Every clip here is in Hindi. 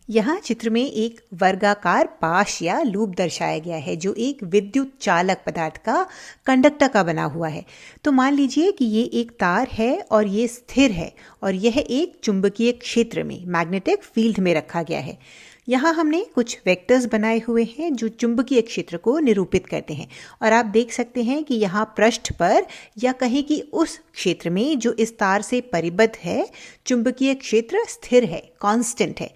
यहाँ चित्र में एक वर्गाकार पाश या लूप दर्शाया गया है जो एक विद्युत चालक पदार्थ का कंडक्टर का बना हुआ है। तो मान लीजिए कि ये एक तार है और ये स्थिर है और यह एक चुंबकीय क्षेत्र में मैग्नेटिक फील्ड में रखा गया है। यहाँ हमने कुछ वेक्टर्स बनाए हुए हैं जो चुंबकीय क्षेत्र को निरूपित करते हैं और आप देख सकते हैं कि यहाँ पृष्ठ पर या कहें कि उस क्षेत्र में जो इस तार से परिबद्ध है चुंबकीय क्षेत्र स्थिर है, कांस्टेंट है।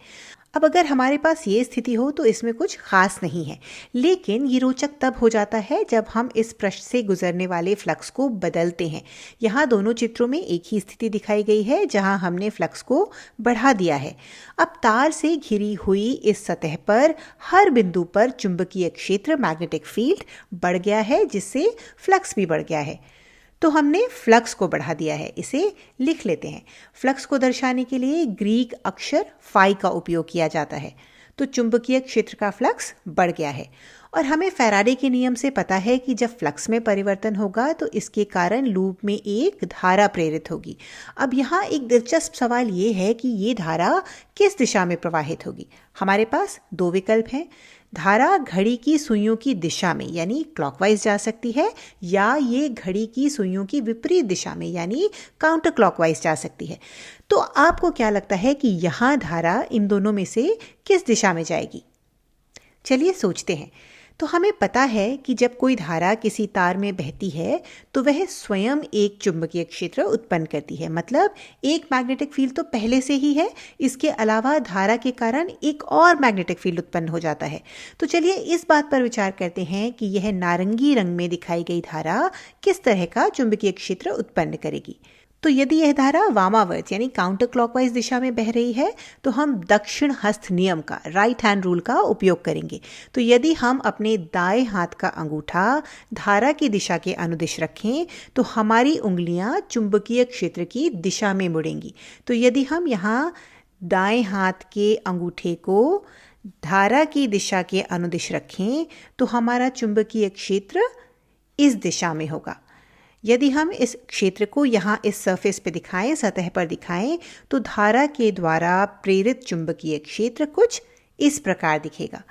अब अगर हमारे पास ये स्थिति हो तो इसमें कुछ खास नहीं है, लेकिन ये रोचक तब हो जाता है जब हम इस पृष्ठ से गुजरने वाले फ्लक्स को बदलते हैं। यहाँ दोनों चित्रों में एक ही स्थिति दिखाई गई है जहाँ हमने फ्लक्स को बढ़ा दिया है। अब तार से घिरी हुई इस सतह पर हर बिंदु पर चुंबकीय क्षेत्र मैग्नेटिक फील्ड बढ़ गया है, जिससे फ्लक्स भी बढ़ गया है। तो हमने फ्लक्स को बढ़ा दिया है। इसे लिख लेते हैं। फ्लक्स को दर्शाने के लिए ग्रीक अक्षर फाई का उपयोग किया जाता है। तो चुंबकीय क्षेत्र का फ्लक्स बढ़ गया है और हमें फैराडे के नियम से पता है कि जब फ्लक्स में परिवर्तन होगा तो इसके कारण लूप में एक धारा प्रेरित होगी। अब यहाँ एक दिलचस्प सवाल ये है कि ये धारा किस दिशा में प्रवाहित होगी। हमारे पास दो विकल्प हैं। धारा घड़ी की सुइयों की दिशा में यानी क्लॉकवाइज जा सकती है या ये घड़ी की सुइयों की विपरीत दिशा में यानी काउंटर क्लॉकवाइज जा सकती है। तो आपको क्या लगता है कि यहाँ धारा इन दोनों में से किस दिशा में जाएगी? चलिए सोचते हैं। तो हमें पता है कि जब कोई धारा किसी तार में बहती है तो वह स्वयं एक चुंबकीय क्षेत्र उत्पन्न करती है। मतलब एक मैग्नेटिक फील्ड तो पहले से ही है, इसके अलावा धारा के कारण एक और मैग्नेटिक फील्ड उत्पन्न हो जाता है। तो चलिए इस बात पर विचार करते हैं कि यह नारंगी रंग में दिखाई गई धारा किस तरह का चुंबकीय क्षेत्र उत्पन्न करेगी। तो यदि यह धारा वामावर्त यानी काउंटर क्लॉकवाइज दिशा में बह रही है तो हम दक्षिण हस्त नियम का, राइट हैंड रूल का उपयोग करेंगे। तो यदि हम अपने दाएं हाथ का अंगूठा धारा की दिशा के अनुदिश रखें तो हमारी उंगलियां चुंबकीय क्षेत्र की दिशा में मुड़ेंगी। तो यदि हम यहाँ दाएं हाथ के अंगूठे को धारा की दिशा के अनुदिश रखें तो हमारा चुंबकीय क्षेत्र इस दिशा में होगा। यदि हम इस क्षेत्र को यहाँ इस सरफेस पे दिखाएं, सतह पर दिखाएं, तो धारा के द्वारा प्रेरित चुंबकीय क्षेत्र कुछ इस प्रकार दिखेगा।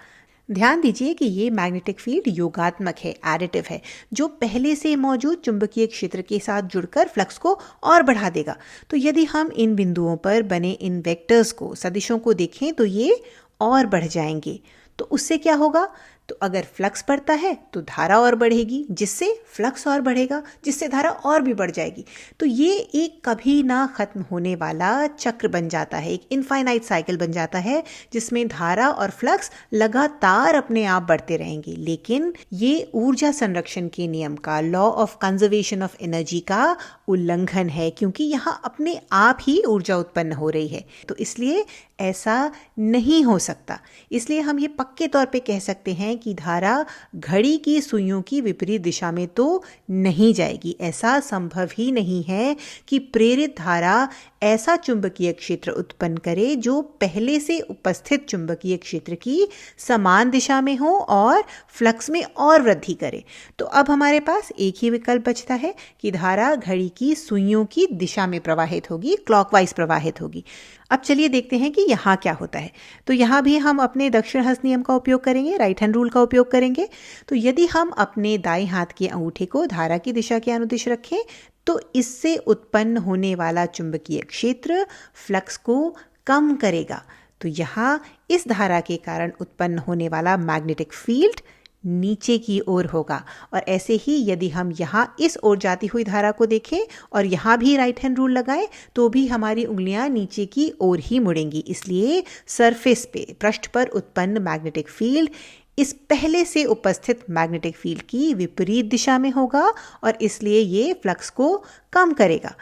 ध्यान दीजिए कि ये मैग्नेटिक फील्ड योगात्मक है, एडिटिव है, जो पहले से मौजूद चुंबकीय क्षेत्र के साथ जुड़कर फ्लक्स को और बढ़ा देगा। तो यदि हम इन बिंदुओं पर बने इन वेक्टर्स को, सदिशों को देखें तो ये और बढ़ जाएंगे। तो उससे क्या होगा? तो अगर फ्लक्स बढ़ता है तो धारा और बढ़ेगी, जिससे फ्लक्स और बढ़ेगा, जिससे धारा और भी बढ़ जाएगी। तो ये एक कभी ना खत्म होने वाला चक्र बन जाता है, एक इनफाइनाइट साइकिल बन जाता है जिसमें धारा और फ्लक्स लगातार अपने आप बढ़ते रहेंगे। लेकिन ये ऊर्जा संरक्षण के नियम का, law of conservation of energy का उल्लंघन है, क्योंकि यहाँ अपने आप ही ऊर्जा उत्पन्न हो रही है। तो इसलिए ऐसा नहीं हो सकता। इसलिए हम ये पक्के तौर पे कह सकते हैं कि धारा घड़ी की सुइयों की विपरीत दिशा में तो नहीं जाएगी। ऐसा संभव ही नहीं है कि प्रेरित धारा ऐसा चुंबकीय क्षेत्र उत्पन्न करे जो पहले से उपस्थित चुंबकीय क्षेत्र की समान दिशा में हो और फ्लक्स में और वृद्धि करे। तो अब हमारे पास एक ही विकल्प बचता है कि धारा घड़ी की सुइयों की दिशा में प्रवाहित होगी, क्लॉकवाइज प्रवाहित होगी। अब चलिए देखते हैं कि यहाँ क्या होता है। तो यहाँ भी हम अपने दक्षिण हस्त नियम का उपयोग करेंगे, राइट हैंड रूल का उपयोग करेंगे। तो यदि हम अपने दाएं हाथ के अंगूठे को धारा की दिशा के अनुदिश रखें तो इससे उत्पन्न होने वाला चुंबकीय क्षेत्र फ्लक्स को कम करेगा। तो यहाँ इस धारा के कारण उत्पन्न होने वाला मैग्नेटिक फील्ड नीचे की ओर होगा। और ऐसे ही यदि हम यहाँ इस ओर जाती हुई धारा को देखें और यहाँ भी राइट हैंड रूल लगाएं तो भी हमारी उंगलियां नीचे की ओर ही मुड़ेंगी। इसलिए सरफेस पे, पृष्ठ पर उत्पन्न मैग्नेटिक फील्ड इस पहले से उपस्थित मैग्नेटिक फील्ड की विपरीत दिशा में होगा और इसलिए ये फ्लक्स को कम करेगा।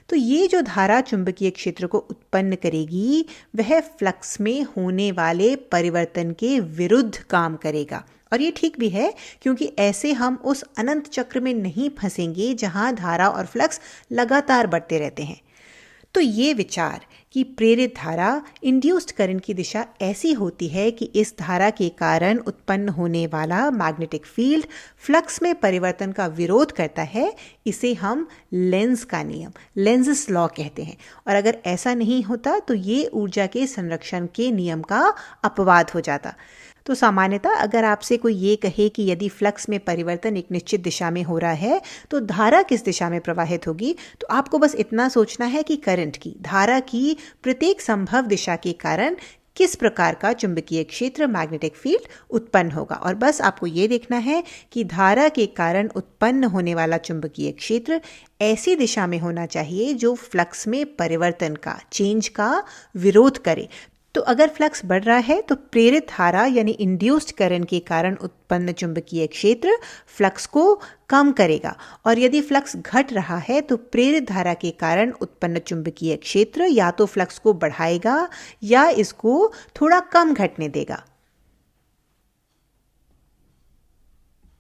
तो ये जो धारा चुंबकीय क्षेत्र को उत्पन्न करेगी वह फ्लक्स में होने वाले परिवर्तन के विरुद्ध काम करेगा। और ये ठीक भी है, क्योंकि ऐसे हम उस अनंत चक्र में नहीं फंसेंगे जहां धारा और फ्लक्स लगातार बढ़ते रहते हैं। तो ये विचार कि प्रेरित धारा इंड्यूस्ड करंट की दिशा ऐसी होती है कि इस धारा के कारण उत्पन्न होने वाला मैग्नेटिक फील्ड फ्लक्स में परिवर्तन का विरोध करता है। इसे हम लेंज का नियम, लेंज़स लॉ कहते हैं। और अगर ऐसा नहीं होता तो ये ऊर्जा के संरक्षण के नियम का अपवाद हो जाता। तो सामान्यतः अगर आपसे कोई ये कहे कि यदि फ्लक्स में परिवर्तन एक निश्चित दिशा में हो रहा है तो धारा किस दिशा में प्रवाहित होगी, तो आपको बस इतना सोचना है कि करंट की, धारा की प्रत्येक संभव दिशा के कारण किस प्रकार का चुंबकीय क्षेत्र, मैग्नेटिक फील्ड उत्पन्न होगा। और बस आपको ये देखना है कि धारा के कारण उत्पन्न होने वाला चुंबकीय क्षेत्र ऐसी दिशा में होना चाहिए जो फ्लक्स में परिवर्तन का, चेंज का विरोध करे। तो अगर फ्लक्स बढ़ रहा है तो प्रेरित धारा यानी इंड्यूस्ड करंट के कारण उत्पन्न चुंबकीय क्षेत्र फ्लक्स को कम करेगा, और यदि फ्लक्स घट रहा है तो प्रेरित धारा के कारण उत्पन्न चुंबकीय क्षेत्र या तो फ्लक्स को बढ़ाएगा या इसको थोड़ा कम घटने देगा।